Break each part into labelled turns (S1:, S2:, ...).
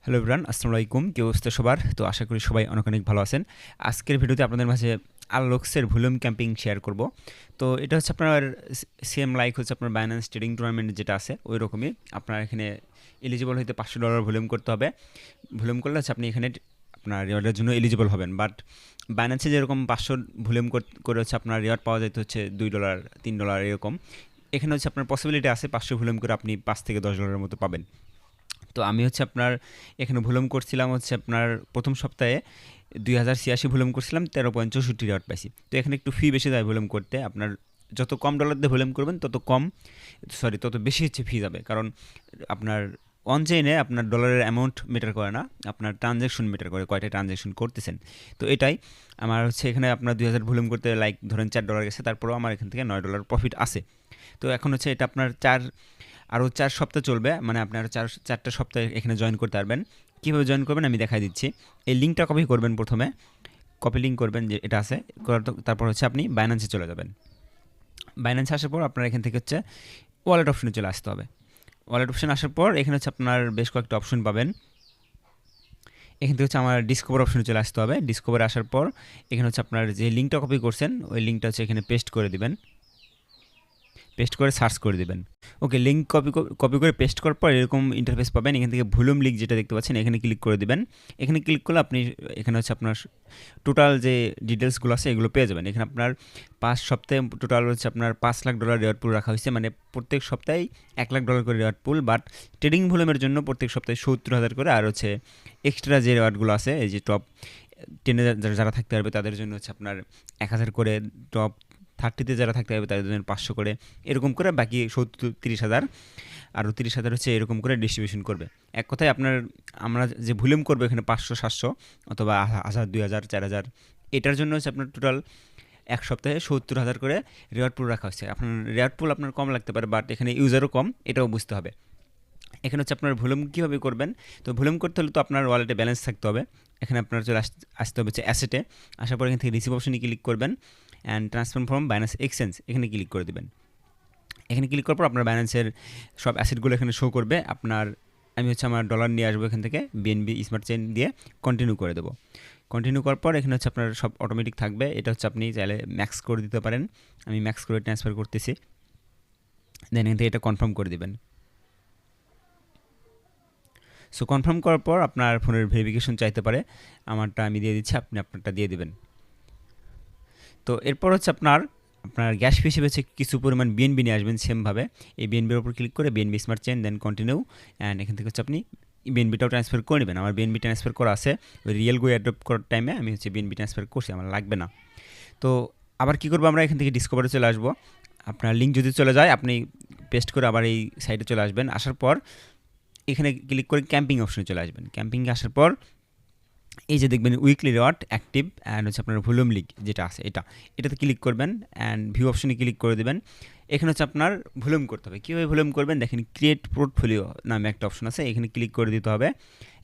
S1: Hello everyone, আসসালামু আলাইকুম। কি অবস্থা সবার? তো আশা করি সবাই অনেক অনেক ভালো আছেন। আজকের ভিডিওতে আপনাদের মাঝে আলোক্সের ভলিউম ক্যাম্পিং শেয়ার করব। তো এটা হচ্ছে আপনার সেম লাইক হচ্ছে আপনার বাইন্যান্স ট্রেডিং টুর্নামেন্ট যেটা আছে ওই রকমই। আপনার এখানে এলিজিবল হইতে $500 ভলিউম করতে হবে। ভলিউম করলে হচ্ছে আপনি এখানে আপনার রিওয়ার্ডের জন্য এলিজিবল হবেন। বাট বাইন্যান্সে যেরকম 500 ভলিউম করে হচ্ছে আপনার রিওয়ার্ড পাওয়া যেতে হচ্ছে $2 $3 এরকম। এখানে হচ্ছে আপনার পসিবিলিটি আছে 500 ভলিউম করে আপনি $5 থেকে $10 মতো পাবেন। তো আমি হচ্ছে আপনার এখানে ভলিউম করছিলাম হচ্ছে আপনার প্রথম সপ্তাহে 2086 ভলিউম করছিলাম, 13.64 রিওয়ার্ড পাইছি। তো এখানে একটু ফি বেশি যায় ভলিউম করতে। আপনার যত কম ডলার দিয়ে ভলিউম করবেন তত বেশি হচ্ছে ফি যাবে। কারণ আপনার অন চেইনে আপনার ডলারের অ্যামাউন্ট ম্যাটার করে না, আপনার ট্রানজ্যাকশন ম্যাটার করে, কয়টা ট্রানজ্যাকশন করতেছেন। তো এটাই আমার হচ্ছে এখানে আপনার 2000 ভলিউম করতে লাইক ধরেন $4 গেছে, তারপরেও আমার এখান থেকে $9 প্রফিট আছে। তো এখন হচ্ছে এটা আপনার আরও 4 সপ্তাহ চলবে, মানে আপনি আরও 4টা সপ্তাহে এখানে জয়েন করতে পারবেন। কীভাবে জয়েন করবেন আমি দেখাই দিচ্ছি। এই লিঙ্কটা কপি করবেন, প্রথমে কপি লিঙ্ক করবেন যে এটা আছে, তারপর হচ্ছে আপনি বাইন্যান্সে চলে যাবেন। বাইন্যান্সে আসার পর আপনার এখান থেকে হচ্ছে ওয়ালেট অপশনে চলে আসতে হবে। ওয়ালেট অপশন আসার পর এখানে হচ্ছে আপনার বেশ কয়েকটা অপশন পাবেন। এখান থেকে হচ্ছে আমার ডিসকভার অপশনে চলে আসতে হবে। ডিসকভার আসার পর এখানে হচ্ছে আপনার যে লিঙ্কটা কপি করছেন ওই লিঙ্কটা হচ্ছে এখানে পেস্ট করে দিবেন, পেস্ট করে সার্চ করে দেবেন। ওকে, লিঙ্ক কপি করে পেস্ট করার পর এরকম ইন্টারফেস পাবেন। এখান থেকে ভলিউম লিঙ্ক যেটা দেখতে পাচ্ছেন এখানে ক্লিক করে দিবেন। এখানে ক্লিক করলে আপনি এখানে হচ্ছে আপনার টোটাল যে ডিটেলসগুলো আছে এগুলো পেয়ে যাবেন। এখানে আপনার 5 সপ্তাহে টোটাল হচ্ছে আপনার $5 লাখ রিওয়ার্ড পুল রাখা হয়েছে, মানে প্রত্যেক সপ্তাহে $1 লাখ করে রিওয়ার্ড পুল। বাট ট্রেডিং ভলিউমের জন্য প্রত্যেক সপ্তাহে 70,000 করে, আর হচ্ছে এক্সট্রা যে রিওয়ার্ডগুলো আছে এই যে টপ 10-এ যারা থাকতে পারবে তাদের জন্য হচ্ছে আপনার 1,000 করে, টপ 30-তে যারা থাকতে হবে তাদের জন্য 500 করে, এরকম করে বাকি 30,000 আরও 30,000 হচ্ছে এরকম করে ডিস্ট্রিবিউশন করবে। এক কথায় আমরা যে ভলিউম করবো এখানে 500 700 অথবা 1000 2000 4000, এটার জন্য হচ্ছে আপনার টোটাল এক সপ্তাহে 70,000 করে রেওয়ার্ড পুল রাখা হচ্ছে। আপনার রেওয়ার্ড পুল আপনার কম লাগতে পারে, বাট এখানে ইউজারও কম, এটাও বুঝতে হবে। এখানে হচ্ছে আপনার ভলিউম কীভাবে করবেন। তো ভলিউম করতে হলে তো আপনার ওয়ালেটে ব্যালেন্স থাকতে হবে। এখানে আপনার আসতে হবে হচ্ছে অ্যাসেটে। আসার পর এখান থেকে রিসিভ অপশনে ক্লিক করবেন and transfer from Binance exchange এখানে ক্লিক করে দেবেন। এখানে ক্লিক করার পর আপনার বাইন্যান্সের সব অ্যাসেটগুলো এখানে শো করবে। আমি হচ্ছে আমার ডলার নিয়ে আসবো, এখান থেকে বিএনবি স্মার্ট চেইন দিয়ে কন্টিনিউ করে দেবো। কন্টিনিউ করার পর এখানে হচ্ছে আপনার সব অটোমেটিক থাকবে। এটা হচ্ছে আপনি চাইলে ম্যাক্স করে দিতে পারেন। আমি ম্যাক্স করে ট্রান্সফার করতেছি, দেন এখান থেকে এটা কনফার্ম করে দেবেন। সো কনফার্ম করার পর আপনার ফোনের ভেরিফিকেশন চাইতে পারে, আমারটা আমি দিয়ে দিচ্ছি, আপনি আপনারটা দিয়ে দেবেন। তো এরপর হচ্ছে আপনার গ্যাস ফি হিসেবে হচ্ছে কিছু পরিমাণ বিএনবি নিয়ে আসবেন সেমভাবে। এই বিএনবির উপর ক্লিক করে BNB smart chain, then continue, and এখান থেকে হচ্ছে আপনি বিএনবিটাও ট্রান্সফার করে নেবেন। আমার বিএনবি ট্রান্সফার করা আছে, ওই রিয়েল গো অ্যাড্রপ করার টাইমে আমি হচ্ছে বিএনবি ট্রান্সফার করছি, আমার লাগবে না। তো আবার কী করবো, আমরা এখান থেকে ডিসকভারে চলে আসবো। আপনার লিঙ্ক যদি চলে যায় আপনি পেস্ট করে আবার এই সাইটে চলে আসবেন। আসার পর এখানে ক্লিক করে ক্যাম্পিং অপশনে চলে আসবেন। ক্যাম্পিংয়ে আসার পর এই যে দেখবেন উইকলি রিওয়ার্ড অ্যাক্টিভ অ্যান্ড হচ্ছে আপনার ভলিউম লিগ যেটা আছে এটাতে ক্লিক করবেন অ্যান্ড ভিউ অপশনে ক্লিক করে দেবেন। এখানে হচ্ছে আপনার ভলিউম করতে হবে। কীভাবে ভলিউম করবেন দেখেন, ক্রিয়েট পোর্টফোলিও নামে একটা অপশন আছে, এখানে ক্লিক করে দিতে হবে।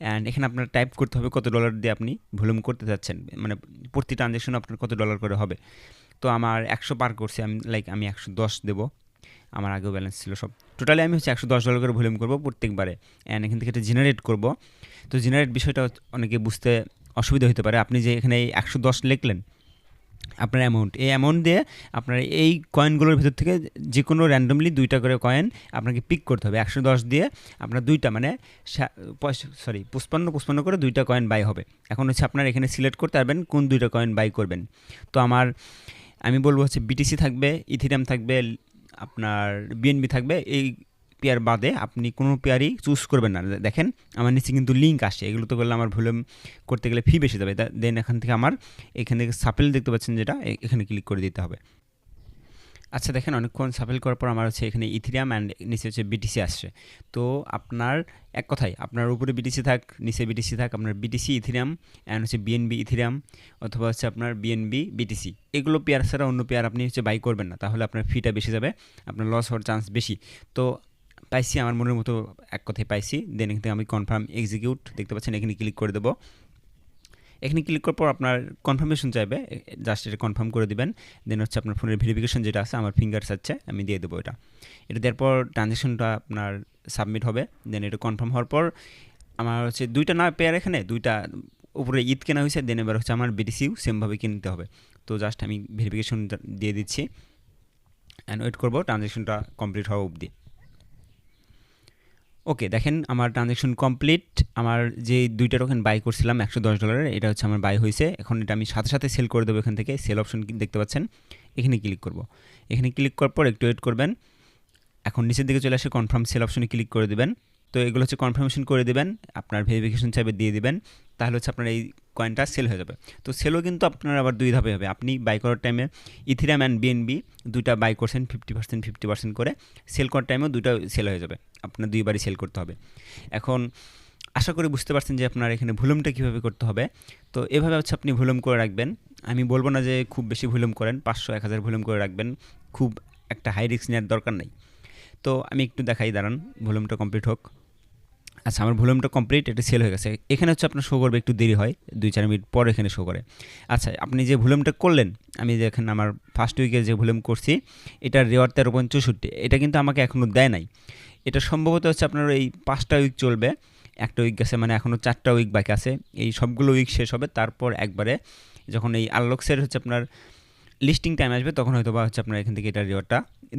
S1: অ্যান্ড এখানে আপনার টাইপ করতে হবে কত ডলার দিয়ে আপনি ভলিউম করতে চাচ্ছেন, মানে প্রতি ট্রানজ্যাকশনে আপনার কত ডলার করে হবে। তো আমার 100 পার করছে, আমি 110 দেবো। আমার আগেও ব্যালেন্স ছিল সব, টোটালি আমি হচ্ছে $110 করে ভলিউম করবো প্রত্যেকবারে। অ্যান্ড এখান থেকে এটা জেনারেট করবো। তো জেনারেট বিষয়টা অনেকে বুঝতে অসুবিধা হতে পারে। আপনি যে এখানে এই 110 লিখলেন আপনার এই অ্যামাউন্ট দিয়ে আপনার এই কয়েনগুলোর ভিতর থেকে যে কোনো র্যান্ডমলি 2টা করে কয়েন আপনাকে পিক করতে হবে। 110 দিয়ে আপনার 2টা মানে 55 করে 2টা কয়েন বাই হবে। এখন হচ্ছে আপনার এখানে সিলেক্ট করতে পারবেন কোন 2টা কয়েন বাই করবেন। তো আমি বলবো হচ্ছে বিটিসি থাকবে, ইথিরিয়াম থাকবে, আপনার বিএনবি থাকবে। এই পেয়ার বাদে আপনি কোনো পেয়ারই চুজ করবেন না। দেখেন আমার নিচে কিন্তু লিঙ্ক আসছে, এগুলো তো করলে আমার ভলিউম করতে গেলে ফি বেশি যাবে। দেন এখান থেকে সাপেল দেখতে পাচ্ছেন যেটা, এখানে ক্লিক করে দিতে হবে। আচ্ছা দেখেন, অনেকক্ষণ সাপেল করার পর আমার হচ্ছে এখানে ইথিরিয়াম অ্যান্ড নিচে হচ্ছে বিটিসি আসছে। তো আপনার এক কথায় আপনার উপরে বিটিসি থাক, নিচে বিটিসি থাক, আপনার বিটিসি ইথিরিয়াম অ্যান্ড হচ্ছে বিএনবি ইথিরিয়াম অথবা হচ্ছে আপনার বিএনবি বিটিসি, এগুলো পেয়ার ছাড়া অন্য পেয়ার আপনি হচ্ছে বাই করবেন না, তাহলে আপনার ফিটা বেশি যাবে, আপনার লস হওয়ার চান্স বেশি। তো পাইছি, আমার মনের মতো এক কথায় পাইছি। দেন এখান থেকে আমি কনফার্ম এক্সিকিউট দেখতে পাচ্ছেন, এখানে ক্লিক করে দেবো। এখানে ক্লিক করার পর আপনার কনফার্মেশন চাইবে, জাস্ট এটা কনফার্ম করে দিবেন। দেন হচ্ছে আপনার ফোনের ভেরিফিকেশন যেটা আছে, আমার ফিঙ্গার চাচ্ছে, আমি দিয়ে দেবো এটা দেওয়ার পর ট্রানজ্যাকশনটা আপনার সাবমিট হবে। দেন এটা কনফার্ম হওয়ার পর আমার হচ্ছে ২টা না পেয়ার এখানে ২টা উপরে ঈদ কেনা হয়েছে, দেন এবার হচ্ছে আমার বিটিসিও সেমভাবে কিনতে হবে। তো জাস্ট আমি ভেরিফিকেশন দিয়ে দিচ্ছি অ্যান্ড ওয়েট করবো ট্রানজ্যাকশনটা কমপ্লিট হওয়া অবধি। ওকে, দেখেন আমার ট্রানজ্যাকশন কমপ্লিট। আমার যে ২টা টোকেন বাই করছিলাম $১১০, এটা হচ্ছে আমার বাই হয়েছে। এখন এটা আমি সাথে সাথে সেল করে দেবো। এখান থেকে সেল অপশন দেখতে পাচ্ছেন, এখানে ক্লিক করব। এখানে ক্লিক করার পর একটু ওয়েট করবেন। এখন নিচের দিকে চলে আসে কনফার্ম সেল অপশনে ক্লিক করে দেবেন। তো এগুলো হচ্ছে কনফার্মেশন করে দেবেন, আপনার ভেরিফিকেশন চাইবে দিয়ে দিবেন, তাহলে হচ্ছে আপনার এই কয়েনটা সেল হয়ে যাবে। তো সেলও কিন্তু আপনার আবার ২ ধাপে হবে। আপনি বাই করার টাইমে ইথিরিয়াম অ্যান্ড বিএনবি ২টা বাই করছেন 50% 50% করে, সেল করার টাইমেও ২টা সেল হয়ে যাবে। আপনার ২ বারই সেল করতে হবে। এখন আশা করি বুঝতে পারছেন যে আপনার এখানে ভলিউমটা কীভাবে করতে হবে। তো এভাবে হচ্ছে আপনি ভলিউম করে রাখবেন। আমি বলবো না যে খুব বেশি ভলিউম করেন, ৫০০-১০০০ ভলিউম করে রাখবেন, খুব একটা হাই রিস্ক নেওয়ার দরকার নেই। তো আমি একটু দেখাই, দাঁড়ান, ভলিউমটা কমপ্লিট হোক। আচ্ছা, আমার ভলিউমটা কমপ্লিট, এটা সেল হয়ে গেছে। এখানে হচ্ছে আপনার শো করবে, একটু দেরি হয়, ২-৪ মিনিট পর এখানে শো করে। আচ্ছা, আপনি যে ভলিউমটা করলেন, আমি যে এখানে আমার ফার্স্ট উইকে যে ভলিউম করছি, এটার রেওয়ার্ড 13.64, এটা কিন্তু আমাকে এখনও দেয় নাই। এটা সম্ভবত হচ্ছে আপনার এই 5টা উইক চলবে, একটা উইক গেছে, মানে এখনও 4টা উইক বাকি আছে। এই সবগুলো উইক শেষ হবে, তারপর একবারে যখন এই আনলক্সের হচ্ছে আপনার লিস্টিং টাইম আসবে, তখন হয়তো বা হচ্ছে আপনার এখান থেকে এটা রিওয়ার্ডটা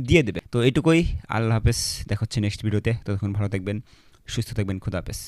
S1: দিয়ে দেবে। তো এইটুকুই, আল্লাহ হাফেজ, দেখা হচ্ছে নেক্সট ভিডিওতে। ততক্ষণ ভালো থাকবেন, সুস্থ থাকবেন, খুদা হাফেজ।